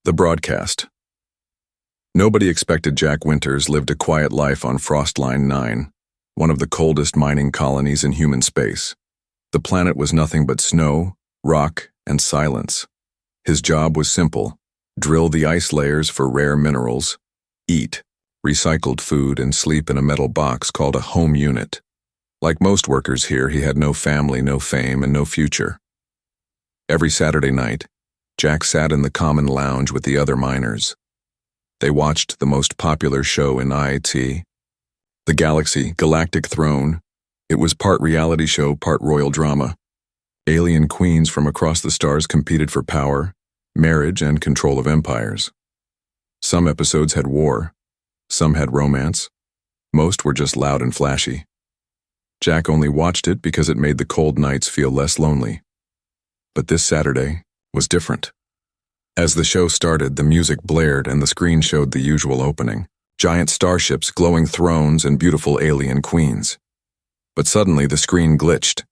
The broadcast. Nobody expected Jack Winters lived a quiet life on Frostline 9, one of the coldest mining colonies in human space. The planet was nothing but snow, rock, and silence. His job was simple: drill the ice layers for rare minerals, eat recycled food, and sleep in a metal box called a home unit. Like most workers here, he had no family, no fame, and no future. Every Saturday night, Jack sat in the common lounge with the other miners. They watched the most popular show in IT, the Galactic Throne. It was part reality show, part royal drama. Alien queens from across the stars competed for power, marriage, and control of empires. Some episodes had war, some had romance, most were just loud and flashy. Jack only watched it because it made the cold nights feel less lonely. But this Saturday was different. As the show started, the music blared and the screen showed the usual opening: giant starships, glowing thrones, and beautiful alien queens. But suddenly the screen glitched.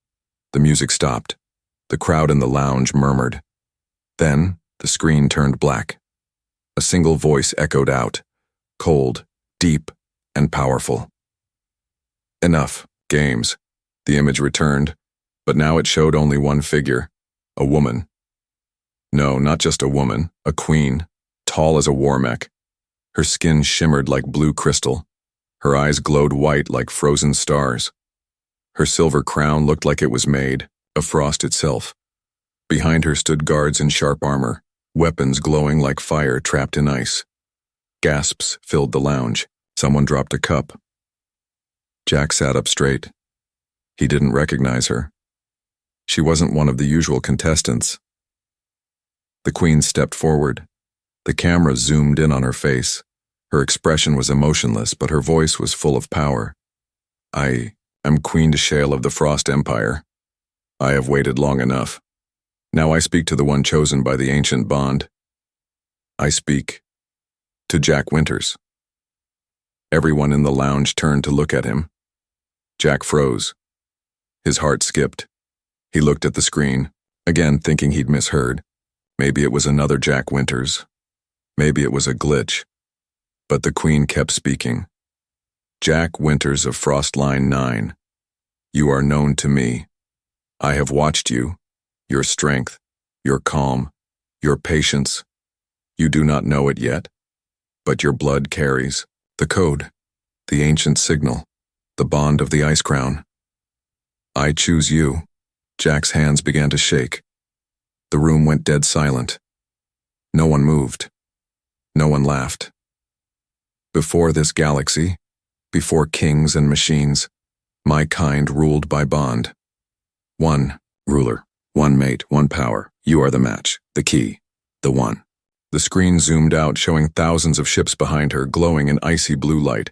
The music stopped. The crowd in the lounge murmured. Then the screen turned black. A single voice echoed out, cold, deep, and powerful. Enough, games. The image returned, but now it showed only one figure: a woman. No, not just a woman, a queen, tall as a war mech. Her skin shimmered like blue crystal. Her eyes glowed white like frozen stars. Her silver crown looked like it was made of frost itself. Behind her stood guards in sharp armor, weapons glowing like fire trapped in ice. Gasps filled the lounge. Someone dropped a cup. Jack sat up straight. He didn't recognize her. She wasn't one of the usual contestants. The queen stepped forward. The camera zoomed in on her face. Her expression was emotionless, but her voice was full of power. I am Queen Deshale of the Frost Empire. I have waited long enough. Now I speak to the one chosen by the ancient bond. I speak to Jack Winters. Everyone in the lounge turned to look at him. Jack froze. His heart skipped. He looked at the screen, again thinking he'd misheard. Maybe it was another Jack Winters. Maybe it was a glitch. But the queen kept speaking. Jack Winters of Frostline 9. You are known to me. I have watched you, your strength, your calm, your patience. You do not know it yet, but your blood carries the code, the ancient signal, the bond of the ice crown. I choose you. Jack's hands began to shake. The room went dead silent. No one moved. No one laughed. Before this galaxy, before kings and machines, my kind ruled by bond. One ruler, one mate, one power. You are the match, the key, the one. The screen zoomed out, showing thousands of ships behind her, glowing in icy blue light.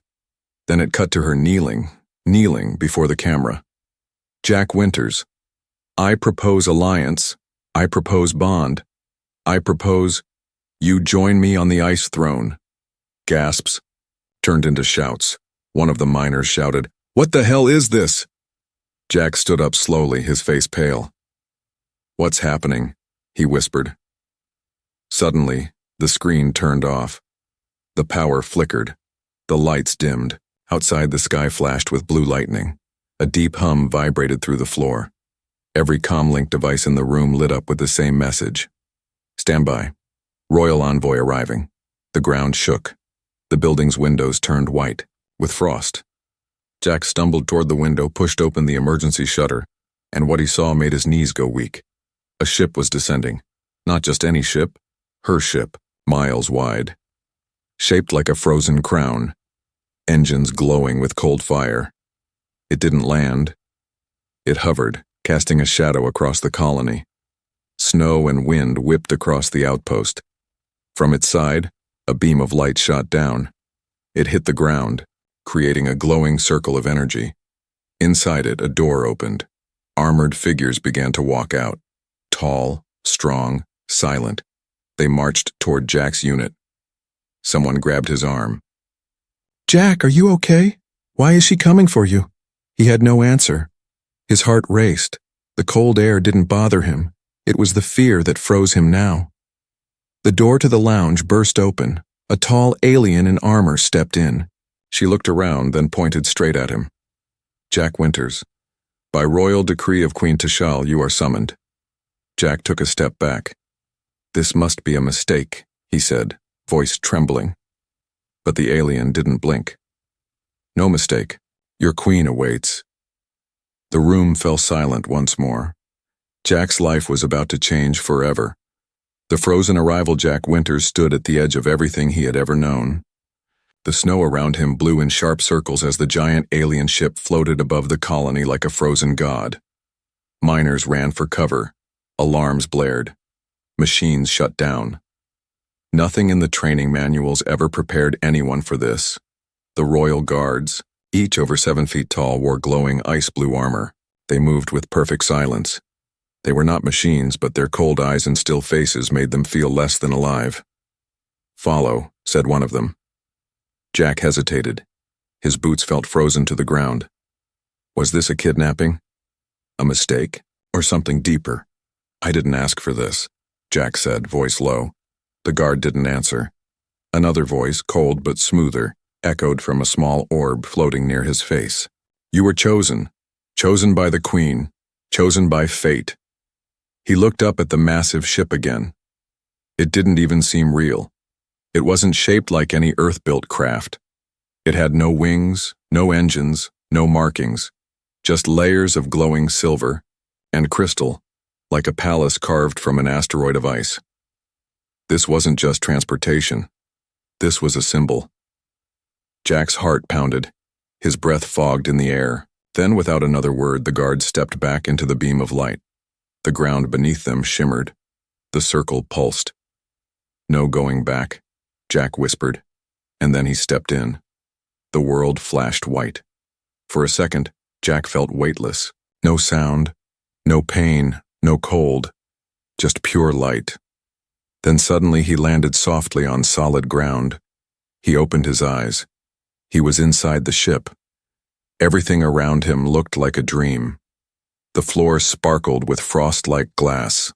Then it cut to her kneeling before the camera. Jack Winters. I propose alliance. I propose bond. I propose you join me on the ice throne. Gasps turned into shouts. One of the miners shouted, "What the hell is this?" Jack stood up slowly, his face pale. "What's happening?" he whispered. Suddenly, the screen turned off. The power flickered. The lights dimmed. Outside, the sky flashed with blue lightning. A deep hum vibrated through the floor. Every comlink device in the room lit up with the same message. Stand by. Royal envoy arriving. The ground shook. The building's windows turned white, with frost. Jack stumbled toward the window, pushed open the emergency shutter, and what he saw made his knees go weak. A ship was descending. Not just any ship, her ship, miles wide. Shaped like a frozen crown. Engines glowing with cold fire. It didn't land. It hovered, casting a shadow across the colony. Snow and wind whipped across the outpost. From its side, a beam of light shot down. It hit the ground, creating a glowing circle of energy. Inside it, a door opened. Armored figures began to walk out. Tall, strong, silent. They marched toward Jack's unit. Someone grabbed his arm. "Jack, are you okay? Why is she coming for you?" He had no answer. His heart raced. The cold air didn't bother him. It was the fear that froze him now. The door to the lounge burst open. A tall alien in armor stepped in. She looked around, then pointed straight at him. Jack Winters, by royal decree of Queen Tashal, you are summoned. Jack took a step back. This must be a mistake, he said, voice trembling. But the alien didn't blink. No mistake. Your queen awaits. The room fell silent once more. Jack's life was about to change forever. The frozen arrival Jack Winters stood at the edge of everything he had ever known. The snow around him blew in sharp circles as the giant alien ship floated above the colony like a frozen god. Miners ran for cover. Alarms blared. Machines shut down. Nothing in the training manuals ever prepared anyone for this. The Royal Guards, each over 7 feet tall, wore glowing ice-blue armor. They moved with perfect silence. They were not machines, but their cold eyes and still faces made them feel less than alive. "Follow," said one of them. Jack hesitated. His boots felt frozen to the ground. Was this a kidnapping? A mistake? Or something deeper? "I didn't ask for this," Jack said, voice low. The guard didn't answer. Another voice, cold but smoother, echoed from a small orb floating near his face. "You were chosen. Chosen by the Queen. Chosen by fate." He looked up at the massive ship again. It didn't even seem real. It wasn't shaped like any Earth-built craft. It had no wings, no engines, no markings, just layers of glowing silver and crystal, like a palace carved from an asteroid of ice. This wasn't just transportation. This was a symbol. Jack's heart pounded. His breath fogged in the air. Then, without another word, the guards stepped back into the beam of light. The ground beneath them shimmered. The circle pulsed. "No going back," Jack whispered, and then he stepped in. The world flashed white. For a second, Jack felt weightless. No sound, no pain, no cold, just pure light. Then suddenly he landed softly on solid ground. He opened his eyes. He was inside the ship. Everything around him looked like a dream. The floor sparkled with frost-like glass.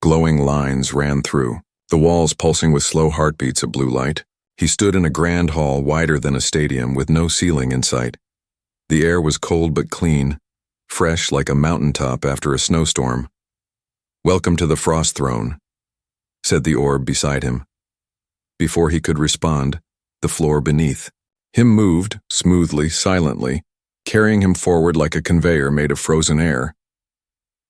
Glowing lines ran through, the walls pulsing with slow heartbeats of blue light. He stood in a grand hall wider than a stadium with no ceiling in sight. The air was cold but clean, fresh like a mountaintop after a snowstorm. "Welcome to the Frost Throne," said the orb beside him. Before he could respond, the floor beneath him moved, smoothly, silently, carrying him forward like a conveyor made of frozen air.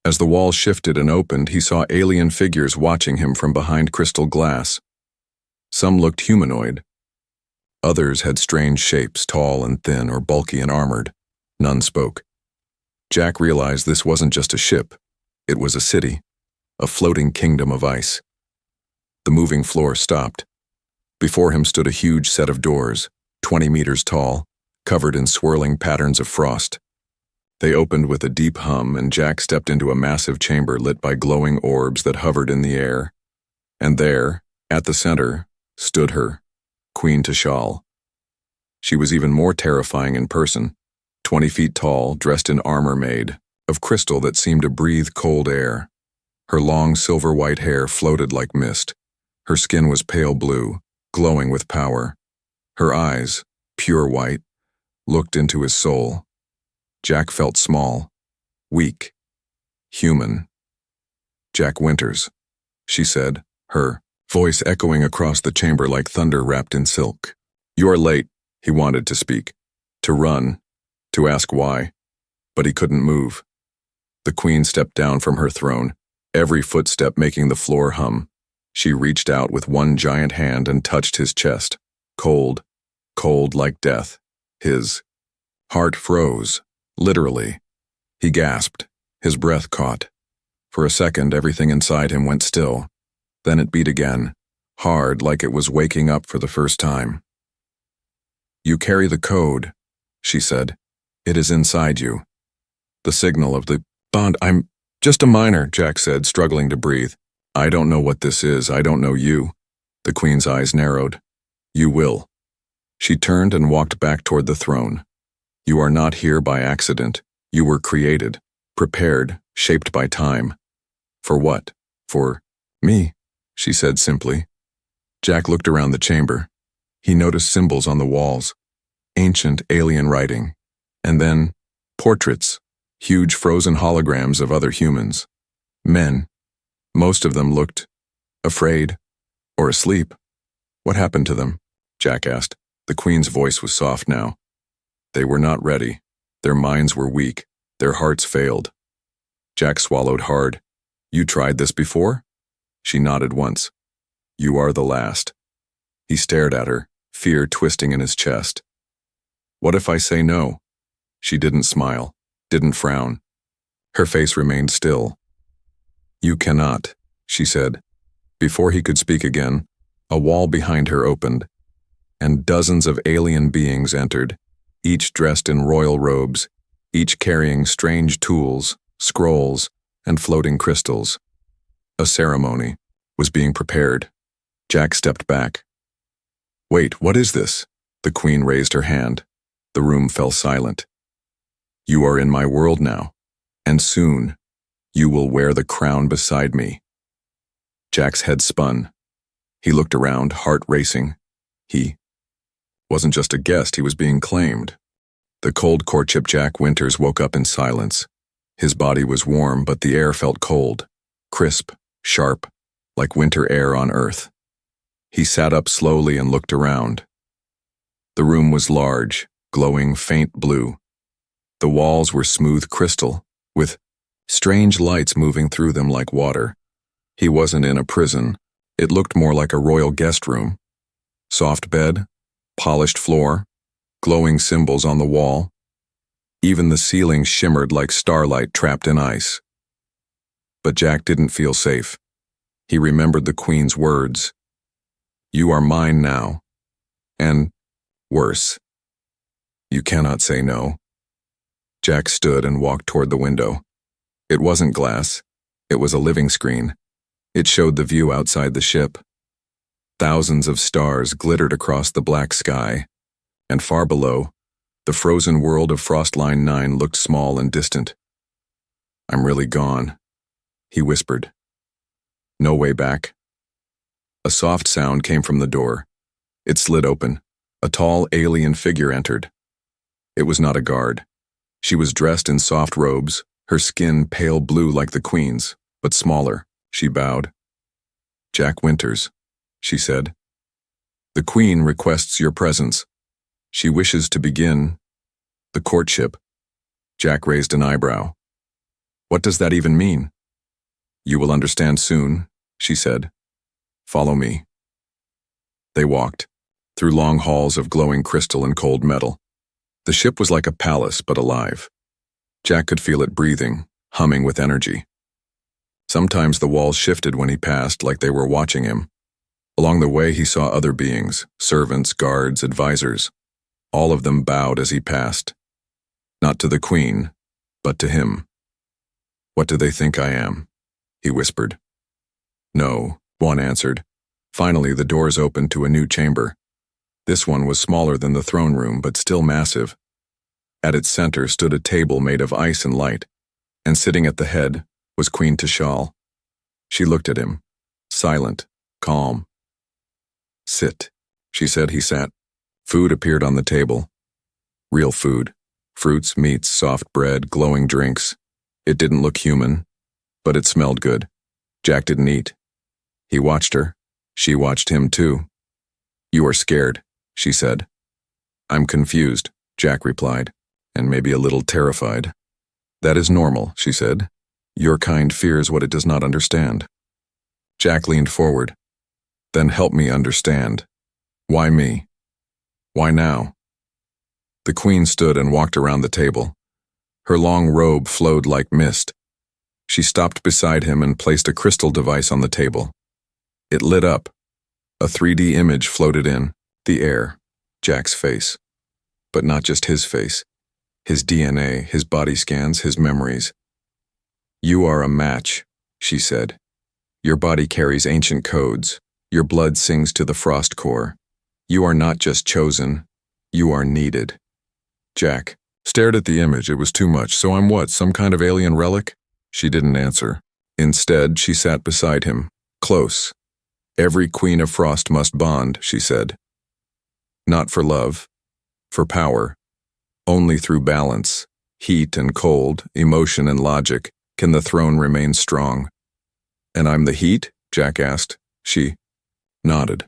As the wall shifted and opened, he saw alien figures watching him from behind crystal glass. Some looked humanoid. Others had strange shapes, tall and thin or bulky and armored. None spoke. Jack realized this wasn't just a ship. It was a city, a floating kingdom of ice. The moving floor stopped. Before him stood a huge set of doors, 20 meters tall, covered in swirling patterns of frost. They opened with a deep hum, and Jack stepped into a massive chamber lit by glowing orbs that hovered in the air. And there, at the center, stood her, Queen Tashal. She was even more terrifying in person, 20 feet tall, dressed in armor made of crystal that seemed to breathe cold air. Her long silver-white hair floated like mist. Her skin was pale blue, glowing with power. Her eyes, pure white, looked into his soul. Jack felt small, weak, human. "Jack Winters," she said, her voice echoing across the chamber like thunder wrapped in silk. "You are late," he wanted to speak, to run, to ask why, but he couldn't move. The Queen stepped down from her throne, every footstep making the floor hum. She reached out with one giant hand and touched his chest, cold, cold like death. His heart froze. Literally. He gasped. His breath caught. For a second, everything inside him went still. Then it beat again, hard like it was waking up for the first time. "You carry the code," she said. "It is inside you. The signal of the bond." "I'm just a miner," Jack said, struggling to breathe. "I don't know what this is. I don't know you." The Queen's eyes narrowed. "You will." She turned and walked back toward the throne. "You are not here by accident. You were created, prepared, shaped by time. For what? For me. she said simply. Jack looked around the chamber. He noticed symbols on the walls, ancient alien writing, and then portraits, huge frozen holograms of other humans. Men. Most of them looked afraid or asleep. What happened to them? Jack asked. The Queen's voice was soft now. They were not ready. Their minds were weak. Their hearts failed. Jack swallowed hard. You tried this before? She nodded once. You are the last. He stared at her, fear twisting in his chest. What if I say no? She didn't smile, didn't frown. Her face remained still. You cannot, she said. Before he could speak again, a wall behind her opened, and dozens of alien beings entered, each dressed in royal robes, each carrying strange tools, scrolls, and floating crystals. A ceremony was being prepared. Jack stepped back. Wait, what is this? The Queen raised her hand. The room fell silent. You are in my world now, and soon you will wear the crown beside me. Jack's head spun. He looked around, heart racing. He wasn't just a guest, he was being claimed. The cold courtship Jack Winters woke up in silence. His body was warm, but the air felt cold, crisp, sharp, like winter air on Earth. He sat up slowly and looked around. The room was large, glowing faint blue. The walls were smooth crystal, with strange lights moving through them like water. He wasn't in a prison. It looked more like a royal guest room. Soft bed, polished floor, glowing symbols on the wall. Even the ceiling shimmered like starlight trapped in ice. But Jack didn't feel safe. He remembered the Queen's words. You are mine now. And worse. You cannot say no. Jack stood and walked toward the window. It wasn't glass. It was a living screen. It showed the view outside the ship. Thousands of stars glittered across the black sky, and far below, the frozen world of Frostline 9 looked small and distant. I'm really gone, he whispered. No way back. A soft sound came from the door. It slid open. A tall alien figure entered. It was not a guard. She was dressed in soft robes, her skin pale blue like the Queen's, but smaller. She bowed. Jack Winters, she said. The Queen requests your presence. She wishes to begin the courtship. Jack raised an eyebrow. What does that even mean? You will understand soon, she said. Follow me. They walked, through long halls of glowing crystal and cold metal. The ship was like a palace, but alive. Jack could feel it breathing, humming with energy. Sometimes the walls shifted when he passed, like they were watching him. Along the way he saw other beings, servants, guards, advisors. All of them bowed as he passed. Not to the Queen, but to him. What do they think I am? He whispered. No, one answered. Finally, the doors opened to a new chamber. This one was smaller than the throne room, but still massive. At its center stood a table made of ice and light, and sitting at the head was Queen Tashal. She looked at him, silent, calm. Sit, she said. He sat. Food appeared on the table. Real food. Fruits, meats, soft bread, glowing drinks. It didn't look human, but it smelled good. Jack didn't eat. He watched her. She watched him too. You are scared, she said. I'm confused, Jack replied, and maybe a little terrified. That is normal, she said. Your kind fears what it does not understand. Jack leaned forward. Then help me understand. Why me? Why now? The Queen stood and walked around the table. Her long robe flowed like mist. She stopped beside him and placed a crystal device on the table. It lit up. A 3D image floated in, the air, Jack's face. But not just his face. His DNA, his body scans, his memories. You are a match, she said. Your body carries ancient codes. Your blood sings to the frost core. You are not just chosen, you are needed. Jack stared at the image. It was too much. So I'm what, some kind of alien relic? She didn't answer. Instead, she sat beside him, close, Every queen of frost must bond, she said. Not for love, for power. Only through balance, heat and cold, emotion and logic, can the throne remain strong. And I'm the heat? Jack asked. She nodded.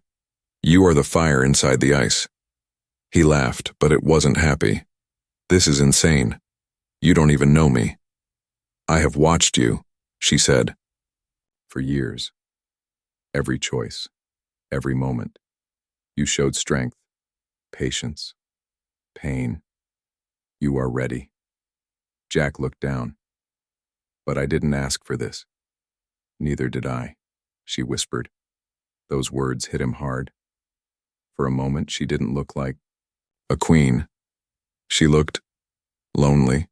You are the fire inside the ice. He laughed, but it wasn't happy. This is insane. You don't even know me. I have watched you, she said. For years. Every choice. Every moment. You showed strength, patience, pain. You are ready. Jack looked down. But I didn't ask for this. Neither did I, she whispered. Those words hit him hard. For a moment, she didn't look like a queen. She looked lonely.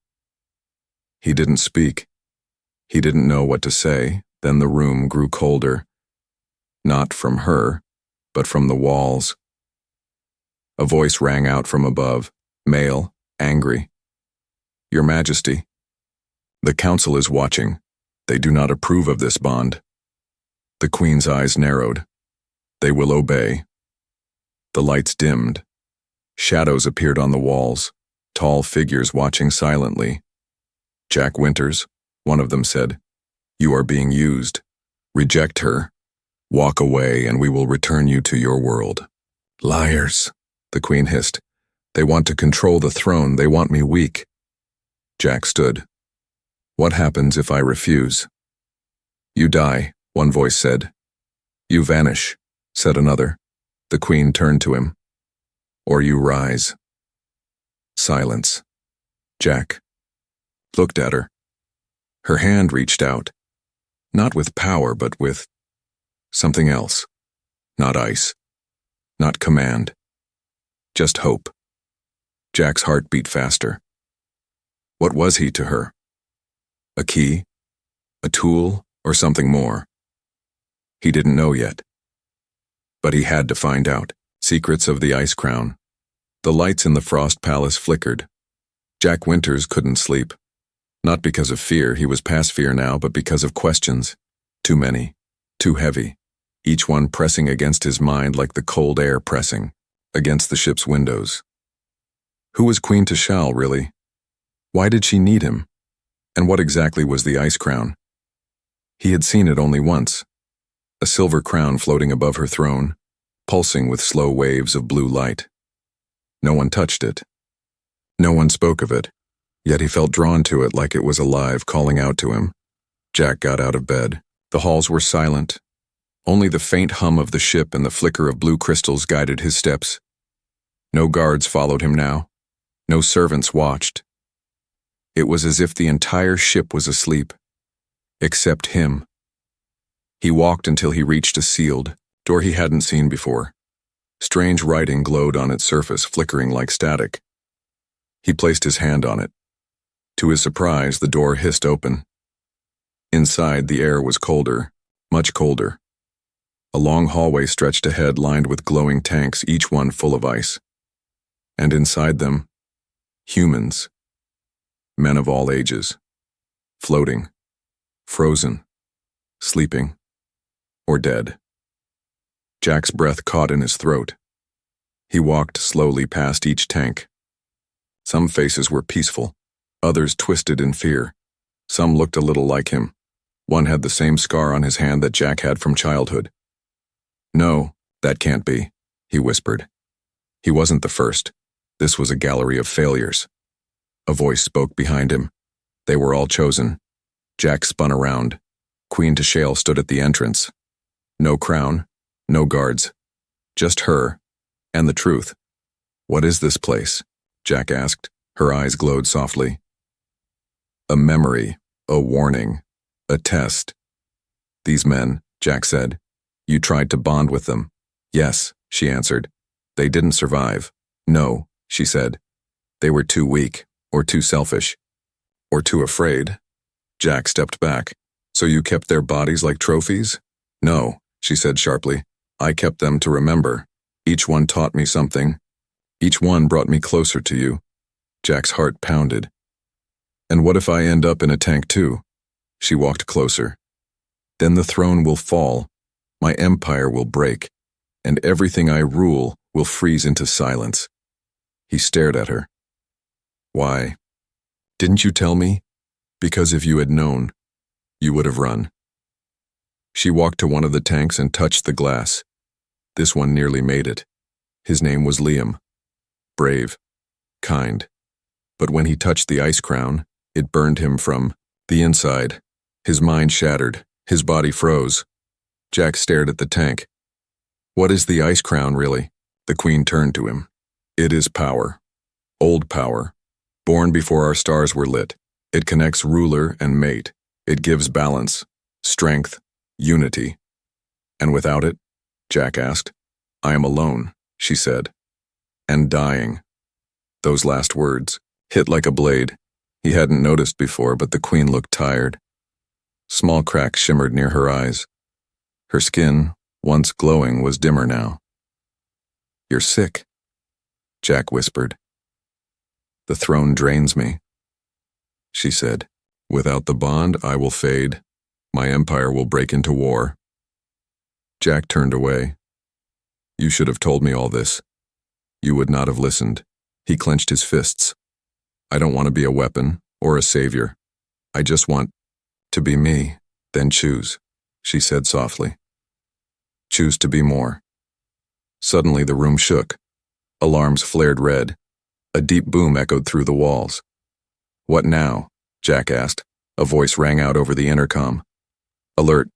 He didn't speak. He didn't know what to say. Then the room grew colder. Not from her, but from the walls. A voice rang out from above, male, angry. Your Majesty, the council is watching. They do not approve of this bond. The Queen's eyes narrowed. They will obey. The lights dimmed. Shadows appeared on the walls, tall figures watching silently. Jack Winters, one of them said, you are being used. Reject her. Walk away and we will return you to your world. Liars, the Queen hissed. They want to control the throne. They want me weak. Jack stood. What happens if I refuse? You die, one voice said. You vanish, said another. The Queen turned to him. Or you rise. Silence. Jack looked at her. Her hand reached out. Not with power, but with something else. Not ice. Not command. Just hope. Jack's heart beat faster. What was he to her? A key? A tool? Or something more? He didn't know yet. But he had to find out. Secrets of the Ice Crown. The lights in the Frost Palace flickered. Jack Winters couldn't sleep. Not because of fear, he was past fear now, but because of questions. Too many. Too heavy. Each one pressing against his mind like the cold air pressing against the ship's windows. Who was Queen Tashal, really? Why did she need him? And what exactly was the Ice Crown? He had seen it only once. A silver crown floating above her throne, pulsing with slow waves of blue light. No one touched it. No one spoke of it, yet he felt drawn to it like it was alive, calling out to him. Jack got out of bed. The halls were silent. Only the faint hum of the ship and the flicker of blue crystals guided his steps. No guards followed him now. No servants watched. It was as if the entire ship was asleep, except him. He walked until he reached a sealed door he hadn't seen before. Strange writing glowed on its surface, flickering like static. He placed his hand on it. To his surprise, the door hissed open. Inside, the air was colder, much colder. A long hallway stretched ahead, lined with glowing tanks, each one full of ice. And inside them, humans. Men of all ages. Floating. Frozen. Sleeping. Or dead. Jack's breath caught in his throat. He walked slowly past each tank. Some faces were peaceful, others twisted in fear. Some looked a little like him. One had the same scar on his hand that Jack had from childhood. No, that can't be, he whispered. He wasn't the first. This was a gallery of failures. A voice spoke behind him. They were all chosen. Jack spun around. Queen Tashal stood at the entrance. No crown, no guards. Just her, and the truth. What is this place? Jack asked. Her eyes glowed softly. A memory, a warning, a test. These men, Jack said. You tried to bond with them. Yes, she answered. They didn't survive. No, she said. They were too weak, or too selfish, or too afraid. Jack stepped back. So you kept their bodies like trophies? No, she said sharply. I kept them to remember. Each one taught me something. Each one brought me closer to you. Jack's heart pounded. And what if I end up in a tank too? She walked closer. Then the throne will fall. My empire will break, and everything I rule will freeze into silence. He stared at her. Why? Didn't you tell me? Because if you had known, you would have run. She walked to one of the tanks and touched the glass. This one nearly made it. His name was Liam. Brave. Kind. But when he touched the ice crown, it burned him from the inside. His mind shattered. His body froze. Jack stared at the tank. What is the ice crown, really? The Queen turned to him. It is power. Old power. Born before our stars were lit. It connects ruler and mate. It gives balance, strength, unity. And without it? Jack asked. I am alone, she said. And dying. Those last words hit like a blade. He hadn't noticed before, but the Queen looked tired. Small cracks shimmered near her eyes. Her skin, once glowing, was dimmer now. You're sick, Jack whispered. The throne drains me, she said. Without the bond, I will fade. My empire will break into war. Jack turned away. You should have told me all this. You would not have listened. He clenched his fists. I don't want to be a weapon or a savior. I just want to be me. Then choose, she said softly. Choose to be more. Suddenly the room shook. Alarms flared red. A deep boom echoed through the walls. What now? Jack asked. A voice rang out over the intercom. Alert.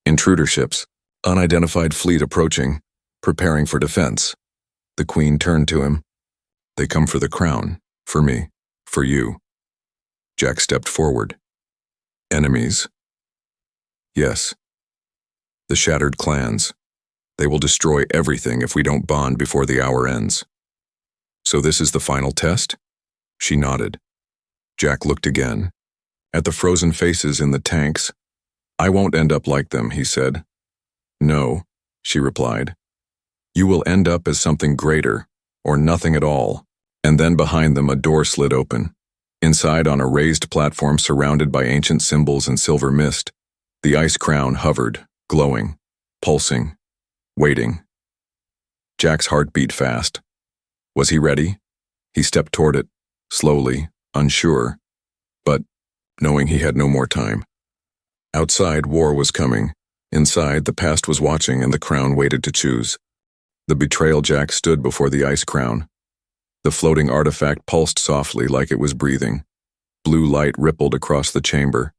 Intruder ships. Unidentified fleet approaching. Preparing for defense. The Queen turned to him. They come for the crown. For me. For you. Jack stepped forward. Enemies. Yes. The shattered clans. They will destroy everything if we don't bond before the hour ends. So this is the final test? She nodded. Jack looked again. At the frozen faces in the tanks. I won't end up like them, he said. No, she replied. You will end up as something greater, or nothing at all. And then behind them a door slid open. Inside, on a raised platform surrounded by ancient symbols and silver mist, the ice crown hovered, glowing, pulsing, waiting. Jack's heart beat fast. Was he ready? He stepped toward it, slowly, unsure, but knowing he had no more time. Outside, war was coming. Inside, the past was watching and the crown waited to choose. The betrayal Jack stood before the ice crown. The floating artifact pulsed softly like it was breathing. Blue light rippled across the chamber.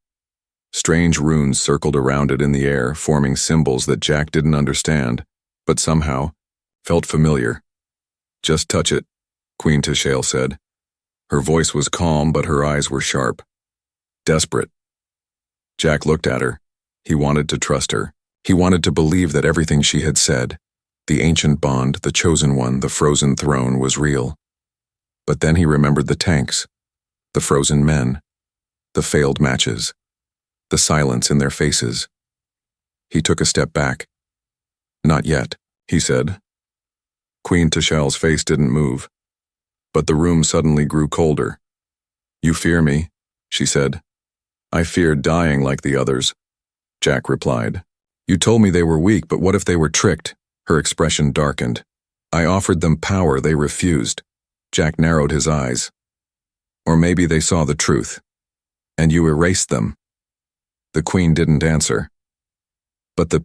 Strange runes circled around it in the air, forming symbols that Jack didn't understand, but somehow felt familiar. Just touch it, Queen Tashale said. Her voice was calm, but her eyes were sharp. Desperate. Jack looked at her. He wanted to trust her. He wanted to believe that everything she had said, the ancient bond, the chosen one, the frozen throne, was real. But then he remembered the tanks, the frozen men, the failed matches, the silence in their faces. He took a step back. Not yet, he said. Queen Tashale's face didn't move, but the room suddenly grew colder. You fear me, she said. I feared dying like the others, Jack replied. You told me they were weak, but what if they were tricked? Her expression darkened. I offered them power, they refused. Jack narrowed his eyes. Or maybe they saw the truth, and you erased them. The Queen didn't answer. But the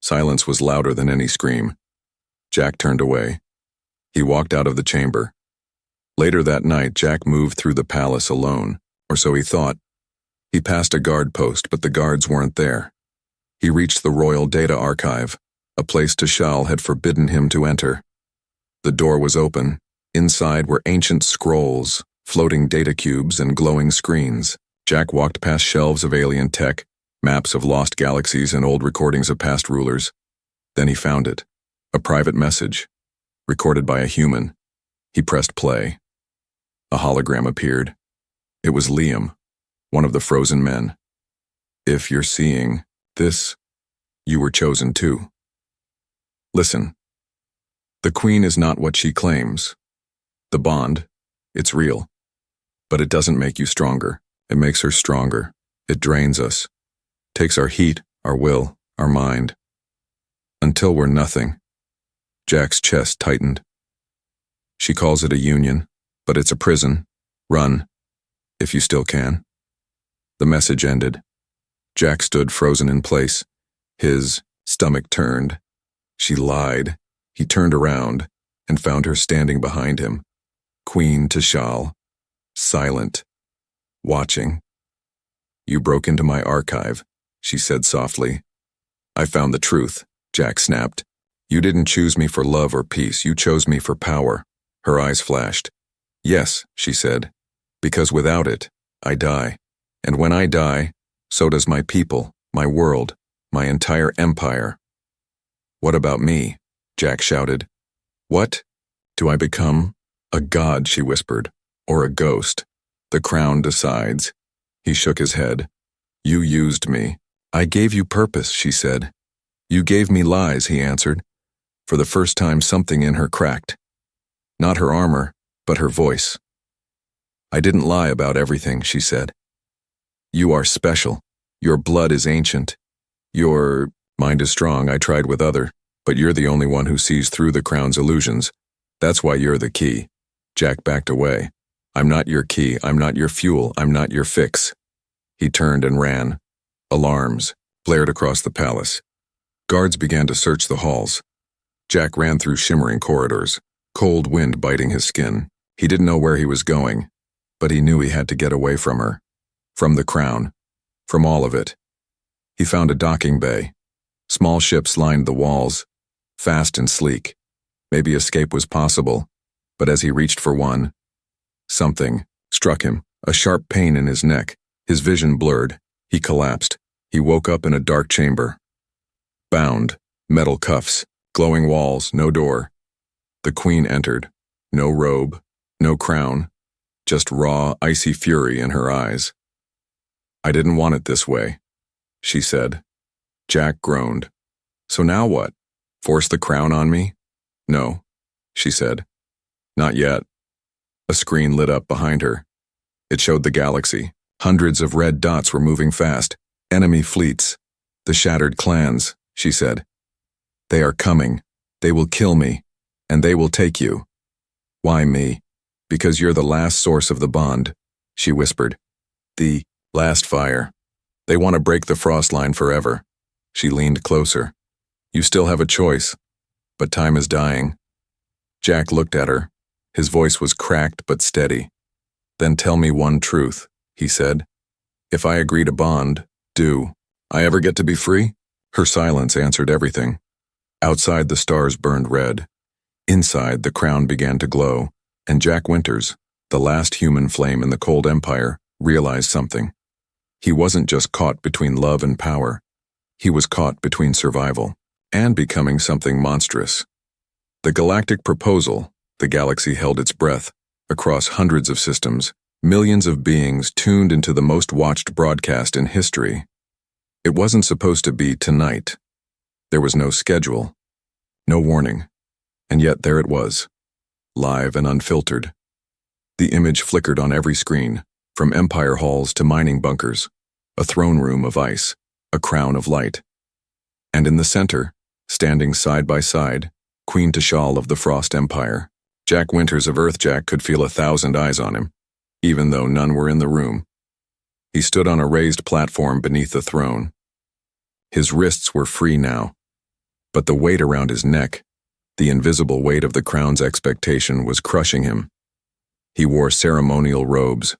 silence was louder than any scream. Jack turned away. He walked out of the chamber. Later that night, Jack moved through the palace alone, or so he thought. He passed a guard post, but the guards weren't there. He reached the Royal Data Archive, a place Tashale had forbidden him to enter. The door was open. Inside were ancient scrolls, floating data cubes, and glowing screens. Jack walked past shelves of alien tech, maps of lost galaxies, and old recordings of past rulers. Then he found it. A private message, recorded by a human. He pressed play. A hologram appeared. It was Liam, one of the frozen men. If you're seeing this, you were chosen too. Listen. The Queen is not what she claims. The bond, it's real. But it doesn't make you stronger. It makes her stronger. It drains us. Takes our heat, our will, our mind. Until we're nothing. Jack's chest tightened. She calls it a union, but it's a prison. Run, if you still can. The message ended. Jack stood frozen in place. His stomach turned. She lied. He turned around and found her standing behind him. Queen Tashal, silent, watching. You broke into my archive, she said softly. I found the truth, Jack snapped. You didn't choose me for love or peace, you chose me for power. Her eyes flashed. Yes, she said, because without it, I die. And when I die, so does my people, my world, my entire empire. What about me? Jack shouted. What? Do I become? A god, she whispered, or a ghost. The crown decides. He shook his head. You used me. I gave you purpose, she said. You gave me lies, he answered. For the first time, something in her cracked. Not her armor, but her voice. I didn't lie about everything, she said. You are special. Your blood is ancient. Your mind is strong, I tried with other, but you're the only one who sees through the crown's illusions. That's why you're the key. Jack backed away. I'm not your key, I'm not your fuel, I'm not your fix. He turned and ran. Alarms blared across the palace. Guards began to search the halls. Jack ran through shimmering corridors, cold wind biting his skin. He didn't know where he was going, but he knew he had to get away from her. From the crown. From all of it. He found a docking bay. Small ships lined the walls, fast and sleek. Maybe escape was possible, but as he reached for one, something struck him, a sharp pain in his neck. His vision blurred. He collapsed. He woke up in a dark chamber. Bound, metal cuffs, glowing walls, no door. The queen entered. No robe, no crown, just raw, icy fury in her eyes. I didn't want it this way, she said. Jack groaned. So now what? Force the crown on me? No, she said. Not yet. A screen lit up behind her. It showed the galaxy. Hundreds of red dots were moving fast. Enemy fleets. The shattered clans, she said. They are coming. They will kill me. And they will take you. Why me? Because you're the last source of the bond, she whispered. The last fire. They want to break the frost line forever. She leaned closer. You still have a choice, but time is dying. Jack looked at her. His voice was cracked but steady. Then tell me one truth, he said. If I agree to bond, do I ever get to be free? Her silence answered everything. Outside, the stars burned red. Inside, the crown began to glow, and Jack Winters, the last human flame in the cold empire, realized something. He wasn't just caught between love and power. He was caught between survival and becoming something monstrous. The galactic proposal, the galaxy held its breath. Across hundreds of systems, millions of beings tuned into the most watched broadcast in history. It wasn't supposed to be tonight. There was no schedule, no warning, and yet there it was, live and unfiltered. The image flickered on every screen, from empire halls to mining bunkers, a throne room of ice, a crown of light. And in the center, standing side by side, Queen Tashal of the Frost Empire. Jack Winters of Earthjack could feel 1,000 eyes on him, even though none were in the room. He stood on a raised platform beneath the throne. His wrists were free now, but the weight around his neck, the invisible weight of the crown's expectation, was crushing him. He wore ceremonial robes.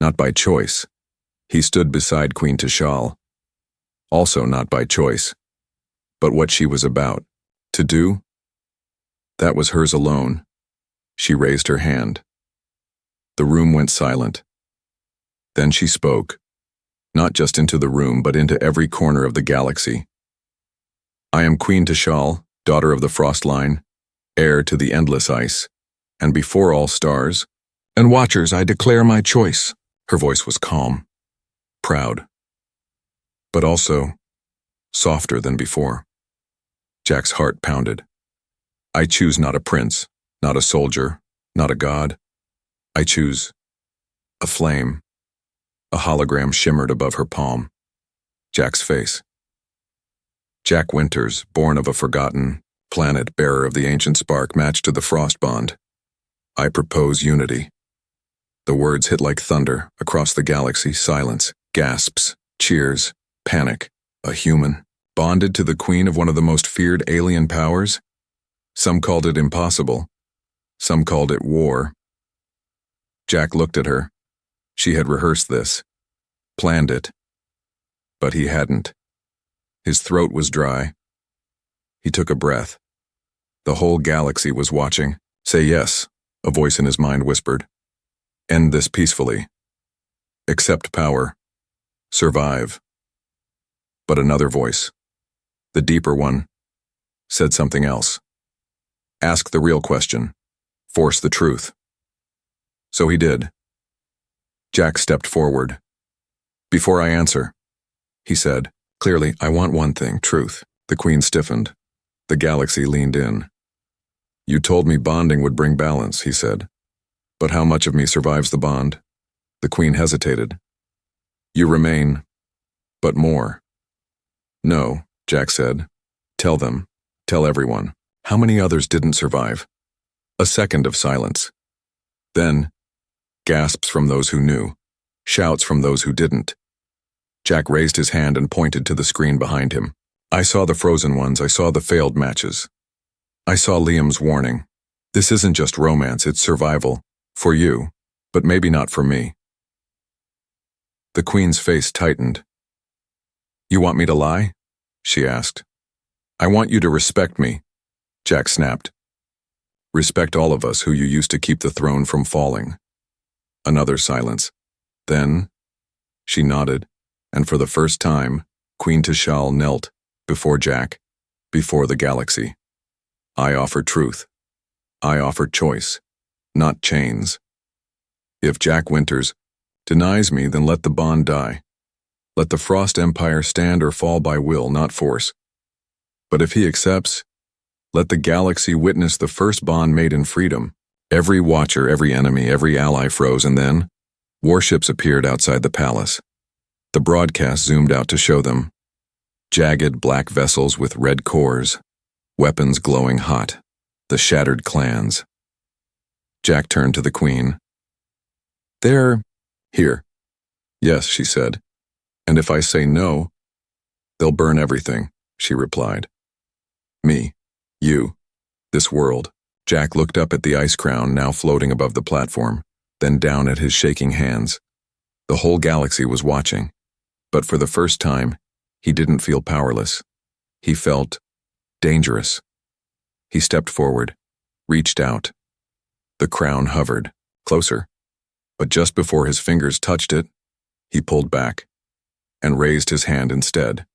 Not by choice. He stood beside Queen Tashal. Also not by choice. But what she was about to do, that was hers alone. She raised her hand. The room went silent. Then she spoke, not just into the room, but into every corner of the galaxy. I am Queen Tashal, daughter of the frost line, heir to the endless ice, and before all stars and watchers I declare my choice. Her voice was calm, proud, but also softer than before. Jack's heart pounded. I choose not a prince, not a soldier, not a god. I choose a flame. A hologram shimmered above her palm. Jack's face. Jack Winters, born of a forgotten planet, bearer of the ancient spark matched to the frost bond. I propose unity. The words hit like thunder across the galaxy. Silence, gasps, cheers, panic. A human, bonded to the queen of one of the most feared alien powers? Some called it impossible. Some called it war. Jack looked at her. She had rehearsed this, planned it. But he hadn't. His throat was dry. He took a breath. The whole galaxy was watching. Say yes, a voice in his mind whispered. End this peacefully. Accept power. Survive. But another voice, the deeper one, said something else. Ask the real question. Force the truth. So he did. Jack stepped forward. Before I answer, he said, clearly, I want one thing, truth. The queen stiffened. The galaxy leaned in. You told me bonding would bring balance, he said. But how much of me survives the bond? The queen hesitated. You remain, but more. No, Jack said. Tell them, tell everyone. How many others didn't survive? A second of silence. Then, gasps from those who knew, shouts from those who didn't. Jack raised his hand and pointed to the screen behind him. I saw the frozen ones, I saw the failed matches. I saw Liam's warning. This isn't just romance, it's survival. For you, but maybe not for me. The queen's face tightened. You want me to lie? She asked. I want you to respect me, Jack snapped. Respect all of us who you used to keep the throne from falling. Another silence. Then, she nodded, and for the first time, Queen Tashal knelt before Jack, before the galaxy. I offer truth. I offer choice, not chains. If Jack Winters denies me, then let the bond die. Let the Frost Empire stand or fall by will, not force. But if he accepts, let the galaxy witness the first bond made in freedom. Every watcher, every enemy, every ally froze, and then warships appeared outside the palace. The broadcast zoomed out to show them. Jagged black vessels with red cores, weapons glowing hot, the shattered clans. Jack turned to the queen. They're here. Yes, she said. And if I say no, they'll burn everything, she replied. Me, you, this world. Jack looked up at the ice crown now floating above the platform, then down at his shaking hands. The whole galaxy was watching, but for the first time, he didn't feel powerless. He felt dangerous. He stepped forward, reached out. The crown hovered, closer, but just before his fingers touched it, he pulled back and raised his hand instead.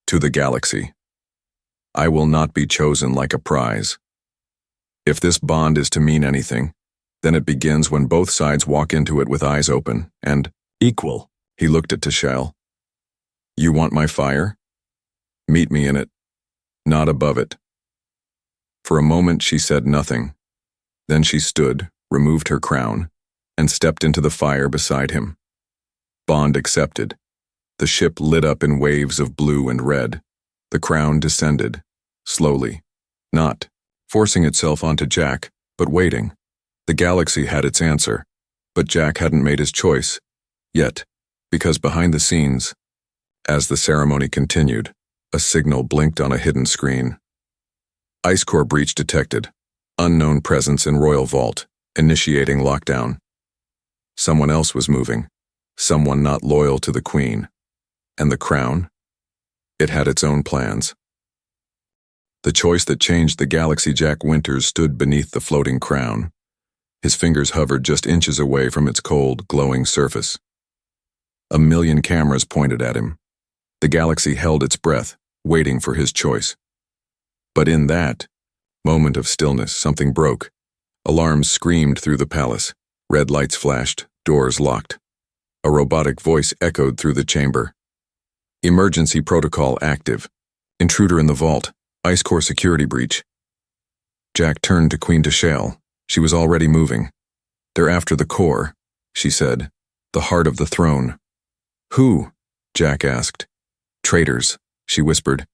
To the galaxy. I will not be chosen like a prize. If this bond is to mean anything, then it begins when both sides walk into it with eyes open and equal. He looked at Tashal. You want my fire? Meet me in it, not above it. For a moment she said nothing. Then she stood, removed her crown, and stepped into the fire beside him. Bond accepted. The ship lit up in waves of blue and red. The crown descended, slowly, not forcing itself onto Jack, but waiting. The galaxy had its answer, but Jack hadn't made his choice, yet, because behind the scenes, as the ceremony continued, a signal blinked on a hidden screen. Ice core breach detected. Unknown presence in Royal Vault, initiating lockdown. Someone else was moving, someone not loyal to the Queen. And the crown? It had its own plans. The choice that changed the galaxy. Jack Winters stood beneath the floating crown. His fingers hovered just inches away from its cold, glowing surface. A million cameras pointed at him. The galaxy held its breath, waiting for his choice. But in that moment of stillness, something broke. Alarms screamed through the palace. Red lights flashed, doors locked. A robotic voice echoed through the chamber. Emergency protocol active. Intruder in the vault. Ice core security breach. Jack turned to Queen Tashal. She was already moving. They're after the core, she said. The heart of the throne. Who? Jack asked. Traitors, she whispered.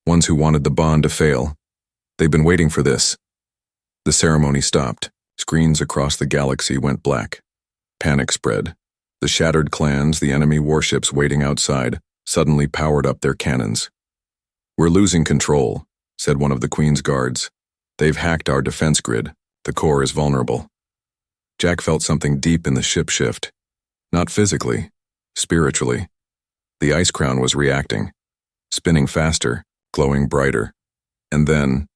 ones who wanted the bond to fail. They've been waiting for this. The ceremony stopped. Screens across the galaxy went black. Panic spread. The shattered clans, the enemy warships waiting outside, suddenly powered up their cannons. "We're losing control," said one of the Queen's guards. "They've hacked our defense grid. The core is vulnerable." Jack felt something deep in the ship shift. Not physically, spiritually. The ice crown was reacting, spinning faster, glowing brighter. And then,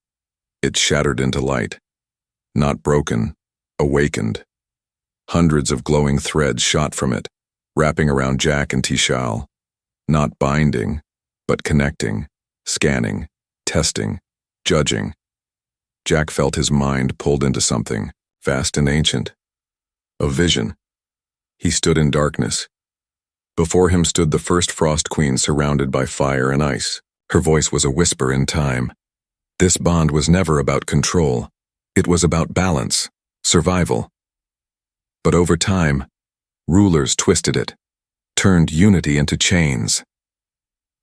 it shattered into light. Not broken, awakened. Hundreds of glowing threads shot from it, wrapping around Jack and Tishal. Not binding, but connecting, scanning, testing, judging. Jack felt his mind pulled into something, vast and ancient. A vision. He stood in darkness. Before him stood the first Frost Queen surrounded by fire and ice. Her voice was a whisper in time. This bond was never about control. It was about balance, survival. But over time, rulers twisted it, turned unity into chains.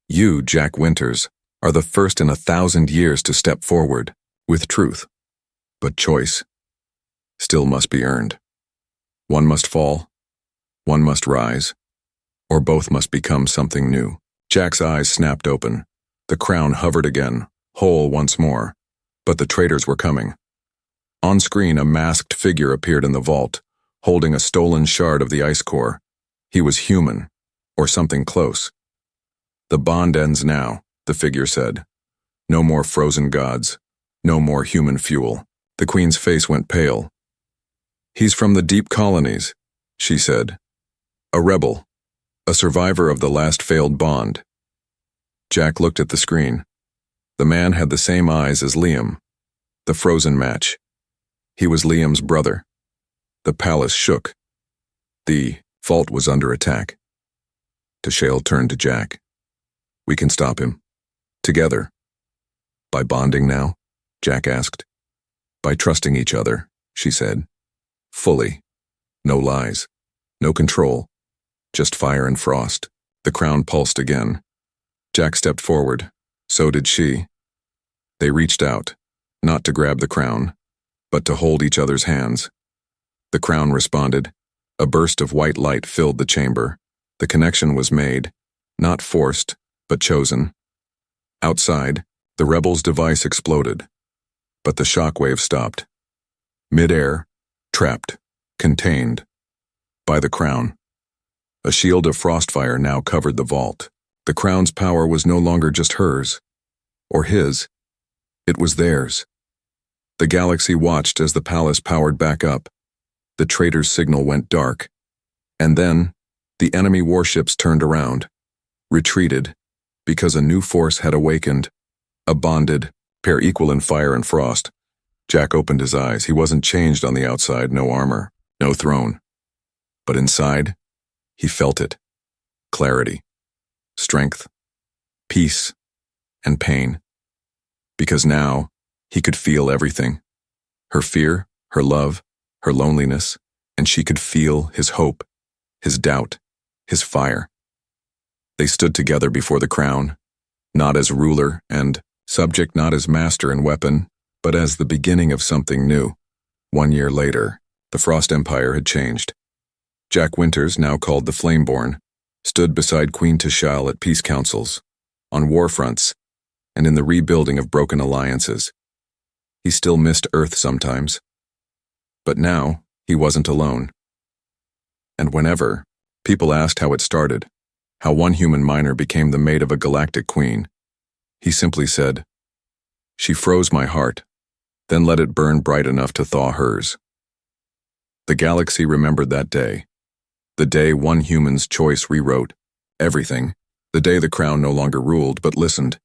You, Jack Winters, are the first in 1,000 years to step forward, with truth. But choice still must be earned. One must fall, one must rise, or both must become something new. Jack's eyes snapped open. The crown hovered again, whole once more. But the traitors were coming. On screen, a masked figure appeared in the vault, holding a stolen shard of the ice core. He was human, or something close. "The bond ends now," the figure said. "No more frozen gods, no more human fuel." The Queen's face went pale. "He's from the deep colonies," she said. "A rebel, a survivor of the last failed bond." Jack looked at the screen. The man had the same eyes as Liam. The frozen match. He was Liam's brother. The palace shook. The vault was under attack. Tishale turned to Jack. "We can stop him. Together." "By bonding now?" Jack asked. "By trusting each other," she said. "Fully. No lies. No control. Just fire and frost." The crown pulsed again. Jack stepped forward. So did she. They reached out, not to grab the crown, but to hold each other's hands. The crown responded. A burst of white light filled the chamber. The connection was made, not forced, but chosen. Outside, the rebels' device exploded, but the shockwave stopped. Mid-air, trapped, contained, by the crown. A shield of frostfire now covered the vault. The crown's power was no longer just hers, or his. It was theirs. The galaxy watched as the palace powered back up. The traitor's signal went dark. And then, the enemy warships turned around, retreated, because a new force had awakened. A bonded, pair equal in fire and frost. Jack opened his eyes. He wasn't changed on the outside, no armor, no throne. But inside, he felt it. Clarity, strength, peace, and pain. Because now, he could feel everything. Her fear, her love, her loneliness, and she could feel his hope, his doubt, his fire. They stood together before the crown, not as ruler and subject, not as master and weapon, but as the beginning of something new. 1 year later, the Frost Empire had changed. Jack Winters, now called the Flameborn, stood beside Queen Tishale at peace councils, on war fronts, and in the rebuilding of broken alliances. He still missed Earth sometimes. But now, he wasn't alone. And whenever people asked how it started, how one human miner became the mate of a galactic queen, he simply said, "She froze my heart, then let it burn bright enough to thaw hers." The galaxy remembered that day. The day one human's choice rewrote everything. The day the crown no longer ruled but listened.